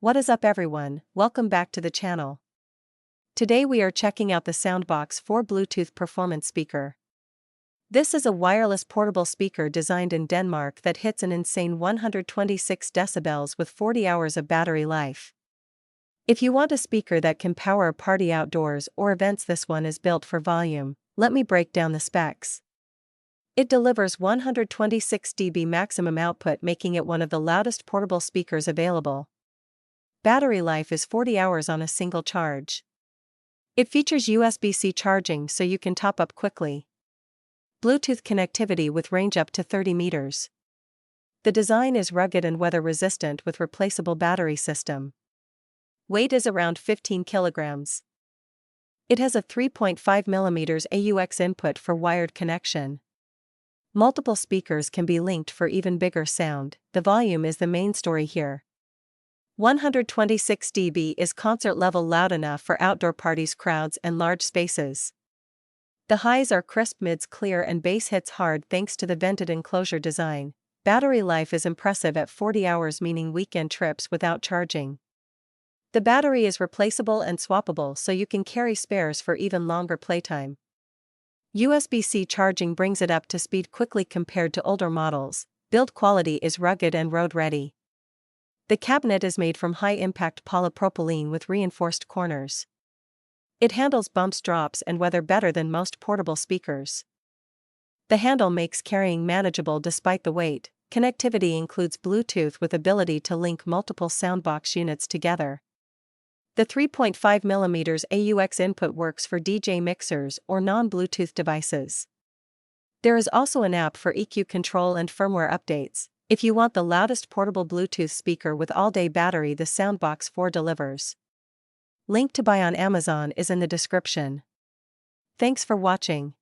What is up everyone, welcome back to the channel. Today we are checking out the SOUNDBOKS 4 Bluetooth performance speaker. This is a wireless portable speaker designed in Denmark that hits an insane 126 decibels with 40 hours of battery life. If you want a speaker that can power a party outdoors or events, this one is built for volume. Let me break down the specs. It delivers 126 dB maximum output, making it one of the loudest portable speakers available. Battery life is 40 hours on a single charge. It features USB-C charging so you can top up quickly. Bluetooth connectivity with range up to 30 meters. The design is rugged and weather-resistant with replaceable battery system. Weight is around 15 kilograms. It has a 3.5 mm AUX input for wired connection. Multiple speakers can be linked for even bigger sound. The volume is the main story here. 126 dB is concert level loud enough for outdoor parties, crowds, and large spaces. The highs are crisp, mids clear, and bass hits hard thanks to the vented enclosure design. Battery life is impressive at 40 hours, meaning weekend trips without charging. The battery is replaceable and swappable so you can carry spares for even longer playtime. USB-C charging brings it up to speed quickly compared to older models. Build quality is rugged and road-ready. The cabinet is made from high-impact polypropylene with reinforced corners. It handles bumps, drops, and weather better than most portable speakers. The handle makes carrying manageable despite the weight. Connectivity includes Bluetooth with ability to link multiple SOUNDBOKS units together. The 3.5 mm AUX input works for DJ mixers or non-Bluetooth devices. There is also an app for EQ control and firmware updates. If you want the loudest portable Bluetooth speaker with all-day battery, the SOUNDBOKS 4 delivers. Link to buy on Amazon is in the description. Thanks for watching.